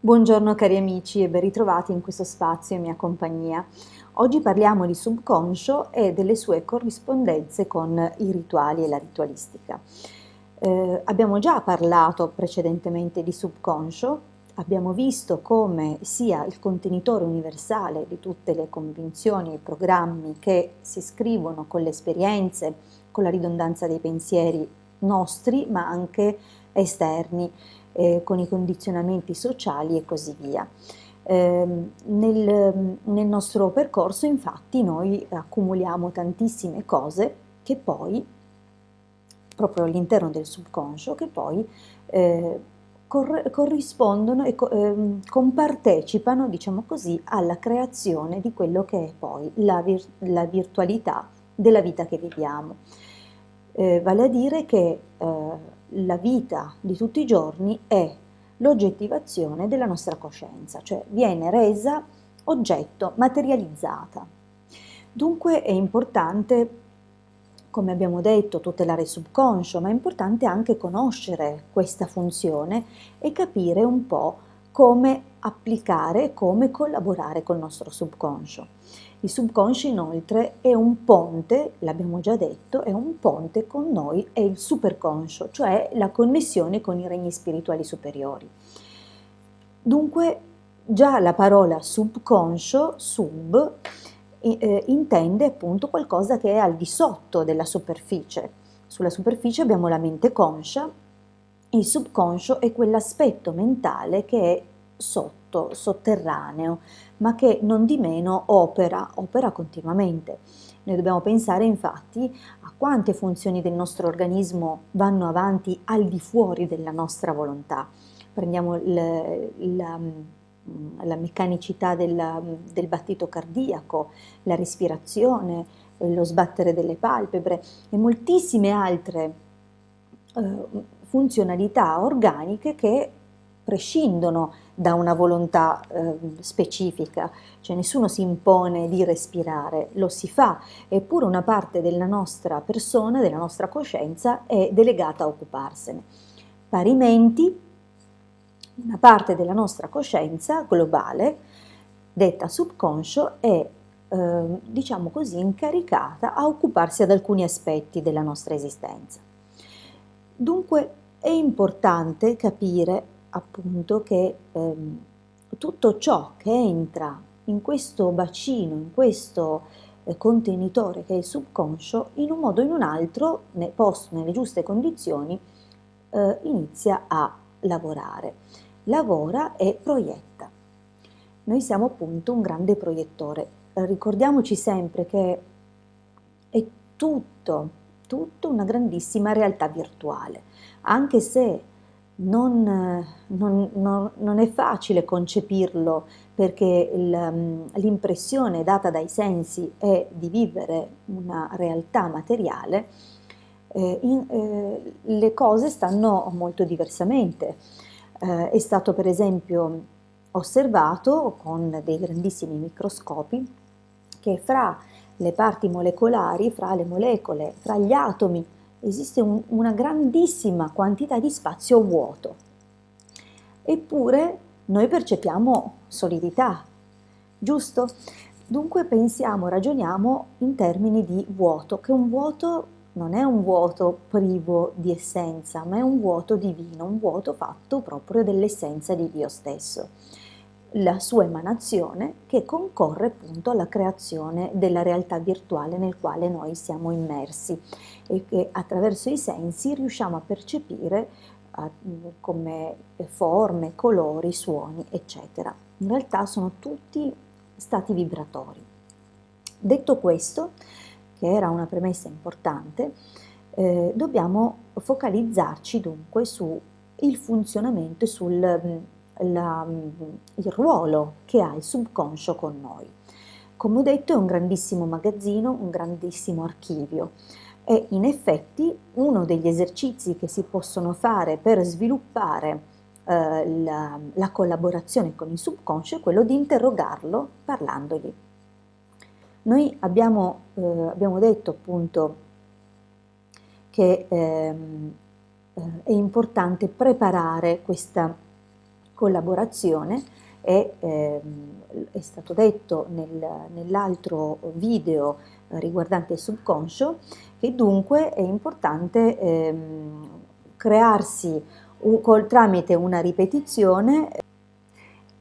Buongiorno cari amici e ben ritrovati in questo spazio in mia compagnia. Oggi parliamo di subconscio e delle sue corrispondenze con i rituali e la ritualistica. Abbiamo già parlato precedentemente di subconscio, abbiamo visto come sia il contenitore universale di tutte le convinzioni e programmi che si scrivono con le esperienze, con la ridondanza dei pensieri nostri, ma anche esterni, con i condizionamenti sociali e così via. Nel nostro percorso infatti noi accumuliamo tantissime cose che poi, proprio all'interno del subconscio, che poi corrispondono e compartecipano, diciamo così, alla creazione di quello che è poi la virtualità della vita che viviamo. Vale a dire che la vita di tutti i giorni è l'oggettivazione della nostra coscienza, cioè viene resa oggetto, materializzata. Dunque è importante, come abbiamo detto, tutelare il subconscio, ma è importante anche conoscere questa funzione e capire un po' come applicare, come collaborare col nostro subconscio. Il subconscio inoltre è un ponte, l'abbiamo già detto, è un ponte con noi e il superconscio, cioè la connessione con i regni spirituali superiori. Dunque già la parola subconscio, sub, intende appunto qualcosa che è al di sotto della superficie. Sulla superficie abbiamo la mente conscia, il subconscio è quell'aspetto mentale che è sotto, sotterraneo, ma che non di meno opera continuamente. Noi dobbiamo pensare infatti a quante funzioni del nostro organismo vanno avanti al di fuori della nostra volontà. Prendiamo la meccanicità del battito cardiaco, la respirazione, lo sbattere delle palpebre e moltissime altre funzionalità organiche che prescindono da una volontà specifica, cioè nessuno si impone di respirare, lo si fa, eppure una parte della nostra persona, della nostra coscienza è delegata a occuparsene. Parimenti, una parte della nostra coscienza globale, detta subconscio, è diciamo così, incaricata a occuparsi ad alcuni aspetti della nostra esistenza. Dunque è importante capire appunto che tutto ciò che entra in questo bacino, in questo contenitore che è il subconscio, in un modo o in un altro, posto nelle giuste condizioni, inizia a lavorare. Lavora e proietta. Noi siamo appunto un grande proiettore. Ricordiamoci sempre che è tutto una grandissima realtà virtuale, anche se non è facile concepirlo perché l'impressione data dai sensi è di vivere una realtà materiale, le cose stanno molto diversamente. È stato per esempio osservato con dei grandissimi microscopi che fra le parti molecolari, fra le molecole, fra gli atomi, esiste una grandissima quantità di spazio vuoto. Eppure noi percepiamo solidità, giusto? Dunque pensiamo, ragioniamo in termini di vuoto, che un vuoto non è un vuoto privo di essenza, ma è un vuoto divino, un vuoto fatto proprio dell'essenza di Dio stesso. La sua emanazione che concorre appunto alla creazione della realtà virtuale nel quale noi siamo immersi e che attraverso i sensi riusciamo a percepire come forme, colori, suoni, eccetera. In realtà sono tutti stati vibratori. Detto questo, che era una premessa importante, dobbiamo focalizzarci dunque sul funzionamento e il ruolo che ha il subconscio con noi. Come ho detto è un grandissimo magazzino, un grandissimo archivio e in effetti uno degli esercizi che si possono fare per sviluppare la collaborazione con il subconscio è quello di interrogarlo parlandogli. Noi abbiamo detto appunto che è importante preparare questa collaborazione è stato detto nell'altro video riguardante il subconscio, che dunque è importante crearsi tramite una ripetizione.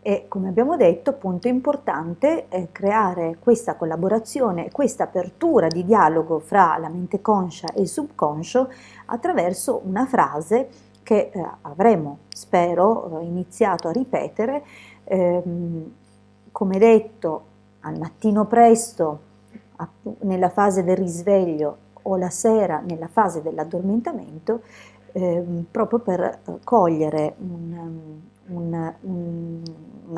E come abbiamo detto, appunto, è importante creare questa collaborazione, questa apertura di dialogo fra la mente conscia e il subconscio attraverso una frase che avremo, spero, iniziato a ripetere, come detto, al mattino presto, nella fase del risveglio o la sera nella fase dell'addormentamento, proprio per cogliere una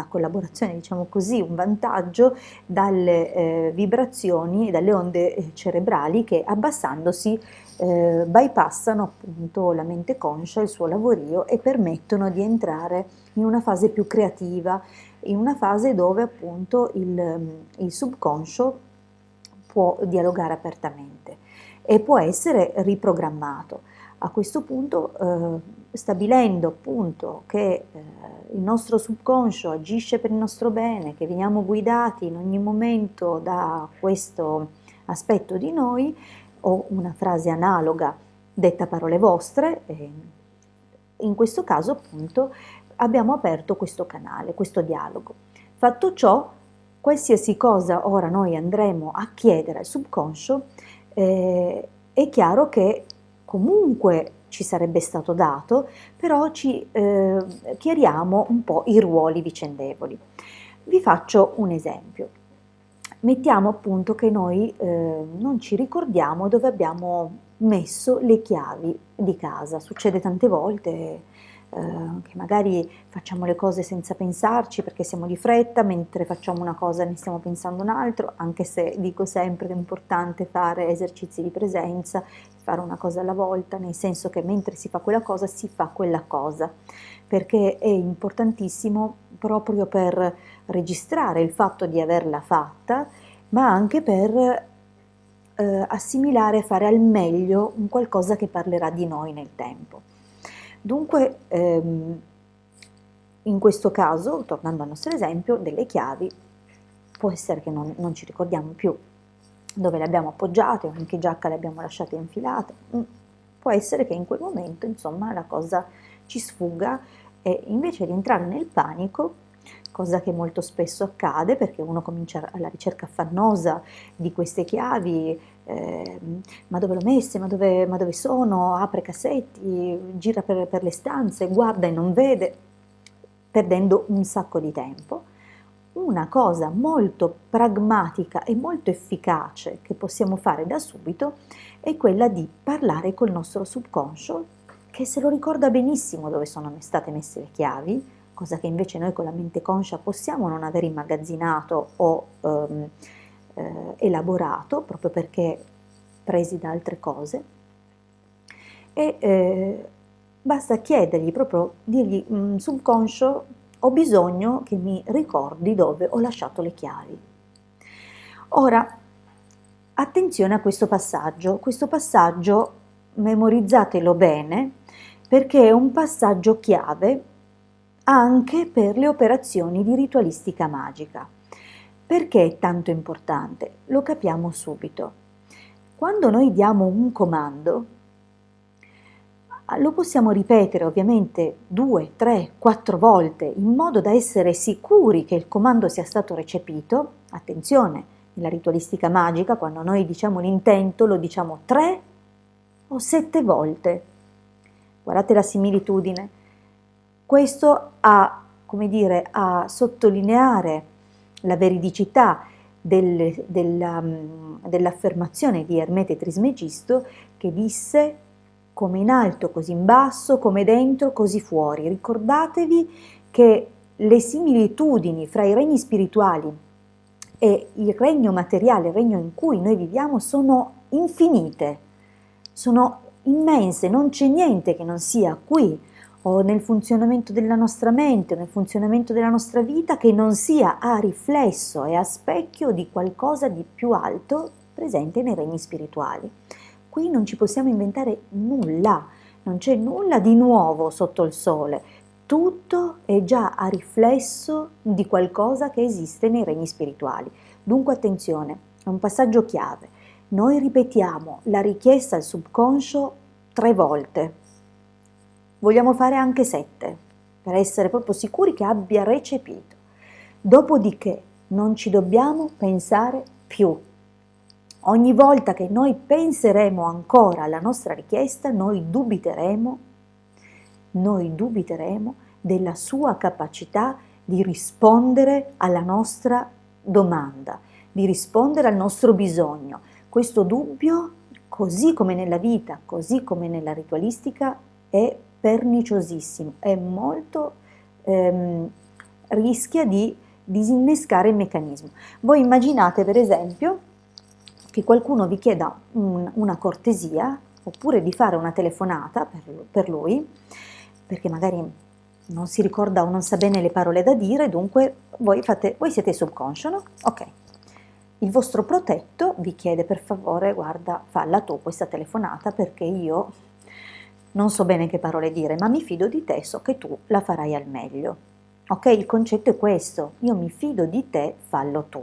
collaborazione, diciamo così, un vantaggio dalle vibrazioni, dalle onde cerebrali che abbassandosi bypassano appunto la mente conscia, il suo lavorio e permettono di entrare in una fase più creativa, in una fase dove appunto il subconscio può dialogare apertamente e può essere riprogrammato. A questo punto, stabilendo appunto che il nostro subconscio agisce per il nostro bene, che veniamo guidati in ogni momento da questo aspetto di noi, o una frase analoga detta a parole vostre, in questo caso appunto abbiamo aperto questo canale, questo dialogo. Fatto ciò, qualsiasi cosa ora noi andremo a chiedere al subconscio, è chiaro che comunque ci sarebbe stato dato, però ci chiariamo un po' i ruoli vicendevoli. Vi faccio un esempio. Mettiamo appunto che noi non ci ricordiamo dove abbiamo messo le chiavi di casa. Succede tante volte che magari facciamo le cose senza pensarci perché siamo di fretta, mentre facciamo una cosa ne stiamo pensando un altro, anche se dico sempre che è importante fare esercizi di presenza, fare una cosa alla volta, nel senso che mentre si fa quella cosa si fa quella cosa, perché è importantissimo proprio per registrare il fatto di averla fatta, ma anche per assimilare e fare al meglio un qualcosa che parlerà di noi nel tempo. Dunque, in questo caso, tornando al nostro esempio, delle chiavi, può essere che non ci ricordiamo più dove le abbiamo appoggiate, o in che giacca le abbiamo lasciate infilate. Può essere che in quel momento, insomma, la cosa ci sfugga e invece di entrare nel panico, cosa che molto spesso accade perché uno comincia alla ricerca affannosa di queste chiavi, ma dove l'ho messe, ma dove sono, apre cassetti, gira per le stanze, guarda e non vede, perdendo un sacco di tempo. Una cosa molto pragmatica e molto efficace che possiamo fare da subito è quella di parlare col nostro subconscio, che se lo ricorda benissimo dove sono state messe le chiavi, cosa che invece noi con la mente conscia possiamo non aver immagazzinato o elaborato, proprio perché presi da altre cose, e basta chiedergli, proprio dirgli, subconscio, ho bisogno che mi ricordi dove ho lasciato le chiavi. Ora, attenzione a questo passaggio memorizzatelo bene perché è un passaggio chiave anche per le operazioni di ritualistica magica. Perché è tanto importante? Lo capiamo subito. Quando noi diamo un comando, lo possiamo ripetere ovviamente 2, 3, 4 volte in modo da essere sicuri che il comando sia stato recepito. Attenzione, nella ritualistica magica quando noi diciamo l'intento lo diciamo 3 o 7 volte. Guardate la similitudine. Questo a sottolineare la veridicità dell'affermazione di Ermete Trismegisto che disse come in alto, così in basso, come dentro, così fuori. Ricordatevi che le similitudini fra i regni spirituali e il regno materiale, il regno in cui noi viviamo, sono infinite, sono immense, non c'è niente che non sia qui o nel funzionamento della nostra mente, nel funzionamento della nostra vita, che non sia a riflesso e a specchio di qualcosa di più alto presente nei regni spirituali. Qui non ci possiamo inventare nulla, non c'è nulla di nuovo sotto il sole, Tutto è già a riflesso di qualcosa che esiste nei regni spirituali. Dunque attenzione, è un passaggio chiave. Noi ripetiamo la richiesta al subconscio 3 volte. Vogliamo fare anche 7, per essere proprio sicuri che abbia recepito. Dopodiché non ci dobbiamo pensare più. Ogni volta che noi penseremo ancora alla nostra richiesta, noi dubiteremo della sua capacità di rispondere alla nostra domanda, di rispondere al nostro bisogno. Questo dubbio, così come nella vita, così come nella ritualistica, è perniciosissimo, è molto, rischia di disinnescare il meccanismo. Voi immaginate per esempio che qualcuno vi chieda una cortesia, oppure di fare una telefonata per lui, perché magari non si ricorda o non sa bene le parole da dire, dunque voi siete subconscio, no? Ok. Il vostro protetto vi chiede per favore, guarda, falla tu questa telefonata perché io non so bene che parole dire, ma mi fido di te, so che tu la farai al meglio. Ok, il concetto è questo, io mi fido di te, fallo tu.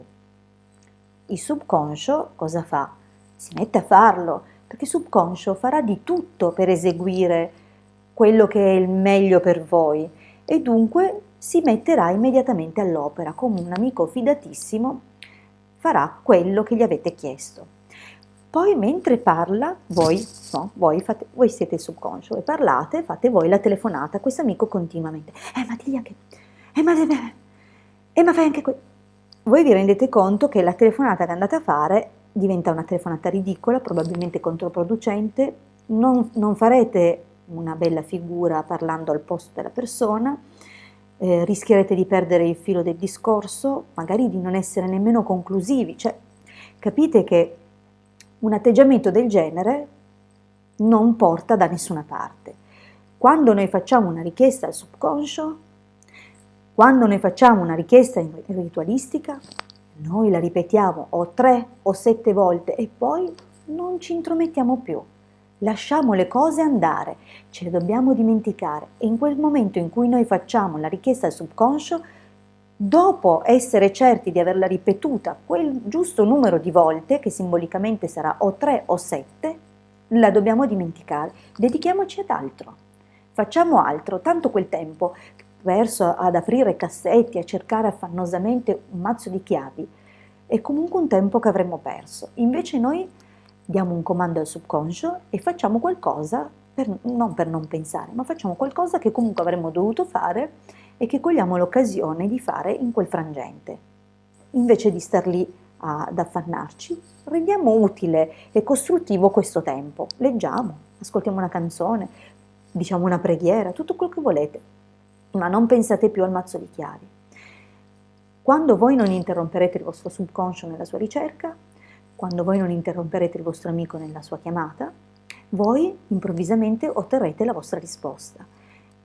Il subconscio cosa fa? Si mette a farlo, perché il subconscio farà di tutto per eseguire quello che è il meglio per voi e dunque si metterà immediatamente all'opera come un amico fidatissimo, farà quello che gli avete chiesto. Poi mentre parla, voi siete il subconscio e parlate, fate voi la telefonata a questo amico continuamente. Ma digli anche, ma fai anche questo. Voi vi rendete conto che la telefonata che andate a fare diventa una telefonata ridicola, probabilmente controproducente, non farete una bella figura parlando al posto della persona, rischierete di perdere il filo del discorso, magari di non essere nemmeno conclusivi. Cioè, capite che un atteggiamento del genere non porta da nessuna parte. Quando noi facciamo una richiesta al subconscio, quando noi facciamo una richiesta ritualistica, noi la ripetiamo o 3 o 7 volte e poi non ci intromettiamo più. Lasciamo le cose andare, ce le dobbiamo dimenticare e in quel momento in cui noi facciamo la richiesta al subconscio, dopo essere certi di averla ripetuta quel giusto numero di volte, che simbolicamente sarà o 3 o 7, la dobbiamo dimenticare. Dedichiamoci ad altro. Facciamo altro, tanto quel tempo perso ad aprire cassetti, a cercare affannosamente un mazzo di chiavi, è comunque un tempo che avremmo perso. Invece noi diamo un comando al subconscio e facciamo qualcosa, non per non pensare, ma facciamo qualcosa che comunque avremmo dovuto fare e che cogliamo l'occasione di fare in quel frangente. Invece di star lì ad affannarci, rendiamo utile e costruttivo questo tempo. Leggiamo, ascoltiamo una canzone, diciamo una preghiera, tutto quello che volete, ma non pensate più al mazzo di chiavi. Quando voi non interromperete il vostro subconscio nella sua ricerca, quando voi non interromperete il vostro amico nella sua chiamata, voi improvvisamente otterrete la vostra risposta.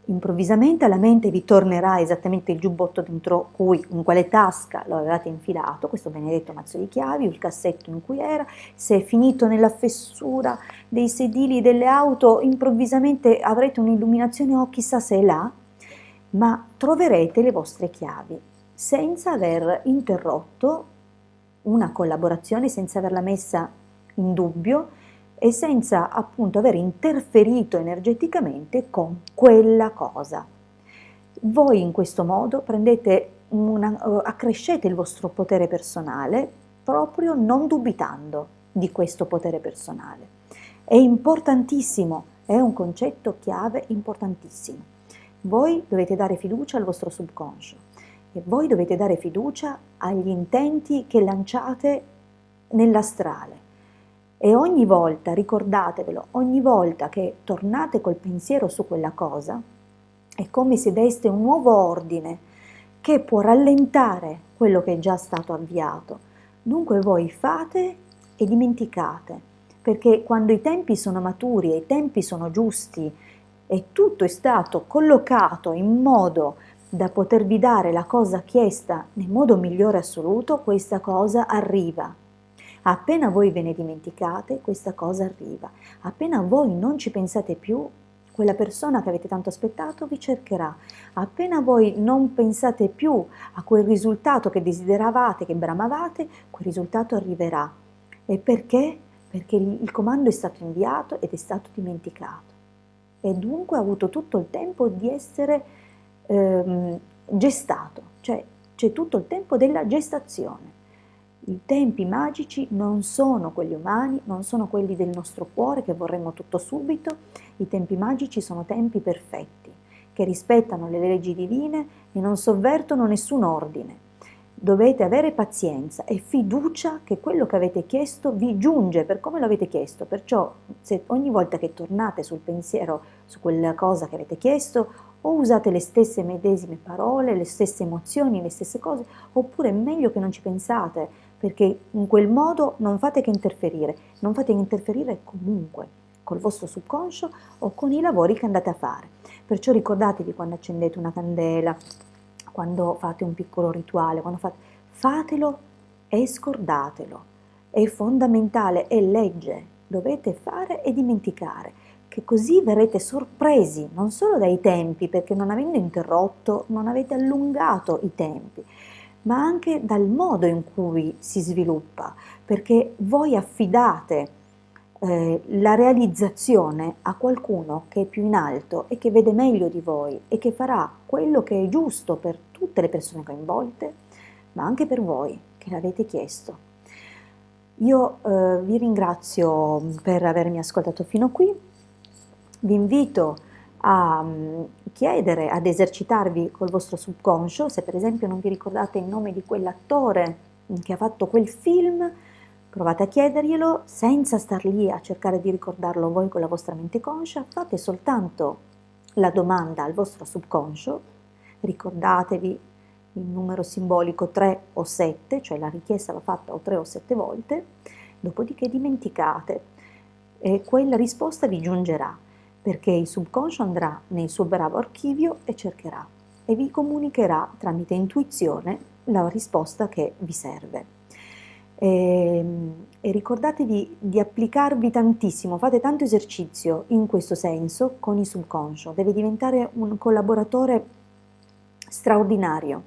Improvvisamente alla mente vi tornerà esattamente il giubbotto dentro cui, in quale tasca lo avevate infilato, questo benedetto mazzo di chiavi, il cassetto in cui era, se è finito nella fessura dei sedili delle auto, improvvisamente avrete un'illuminazione o chissà se è là, ma troverete le vostre chiavi senza aver interrotto una collaborazione, senza averla messa in dubbio e senza appunto aver interferito energeticamente con quella cosa. Voi in questo modo accrescete il vostro potere personale proprio non dubitando di questo potere personale. È importantissimo, è un concetto chiave importantissimo. Voi dovete dare fiducia al vostro subconscio e voi dovete dare fiducia agli intenti che lanciate nell'astrale. E ogni volta, ricordatevelo, ogni volta che tornate col pensiero su quella cosa, è come se deste un nuovo ordine che può rallentare quello che è già stato avviato. Dunque voi fate e dimenticate, perché quando i tempi sono maturi e i tempi sono giusti e tutto è stato collocato in modo da potervi dare la cosa chiesta nel modo migliore assoluto, questa cosa arriva. Appena voi ve ne dimenticate, questa cosa arriva. Appena voi non ci pensate più, quella persona che avete tanto aspettato vi cercherà. Appena voi non pensate più a quel risultato che desideravate, che bramavate, quel risultato arriverà. E perché? Perché il comando è stato inviato ed è stato dimenticato. E dunque ha avuto tutto il tempo di essere gestato, cioè c'è tutto il tempo della gestazione. I tempi magici non sono quelli umani, non sono quelli del nostro cuore che vorremmo tutto subito, i tempi magici sono tempi perfetti, che rispettano le leggi divine e non sovvertono nessun ordine. Dovete avere pazienza e fiducia che quello che avete chiesto vi giunge per come lo avete chiesto, perciò se ogni volta che tornate sul pensiero su quella cosa che avete chiesto, o usate le stesse medesime parole, le stesse emozioni, le stesse cose, oppure è meglio che non ci pensate, perché in quel modo non fate che interferire, non fate che interferire comunque col vostro subconscio o con i lavori che andate a fare. Perciò ricordatevi quando accendete una candela, quando fate un piccolo rituale, fatelo e scordatelo. È fondamentale, è legge, dovete fare e dimenticare, che così verrete sorpresi non solo dai tempi, perché non avendo interrotto, non avete allungato i tempi, ma anche dal modo in cui si sviluppa, perché voi affidate la realizzazione a qualcuno che è più in alto e che vede meglio di voi e che farà quello che è giusto per tutte le persone coinvolte, ma anche per voi che l'avete chiesto. Io vi ringrazio per avermi ascoltato fino qui, vi invito a chiedere, ad esercitarvi col vostro subconscio, se per esempio non vi ricordate il nome di quell'attore che ha fatto quel film, provate a chiederglielo senza star lì a cercare di ricordarlo voi con la vostra mente conscia, fate soltanto la domanda al vostro subconscio, ricordatevi il numero simbolico 3 o 7, cioè la richiesta va fatta o 3 o 7 volte, dopodiché dimenticate e quella risposta vi giungerà, perché il subconscio andrà nel suo bravo archivio e cercherà e vi comunicherà tramite intuizione la risposta che vi serve. E ricordatevi di applicarvi tantissimo, fate tanto esercizio in questo senso con il subconscio, deve diventare un collaboratore straordinario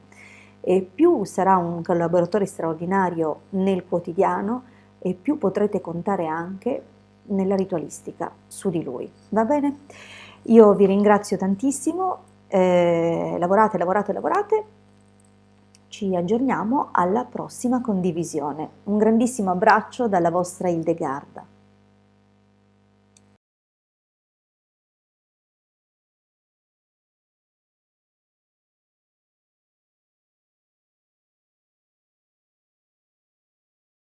e più sarà un collaboratore straordinario nel quotidiano e più potrete contare anche nella ritualistica su di lui, va bene? Io vi ringrazio tantissimo, lavorate, lavorate, lavorate, ci aggiorniamo alla prossima condivisione. Un grandissimo abbraccio dalla vostra Hildegarda.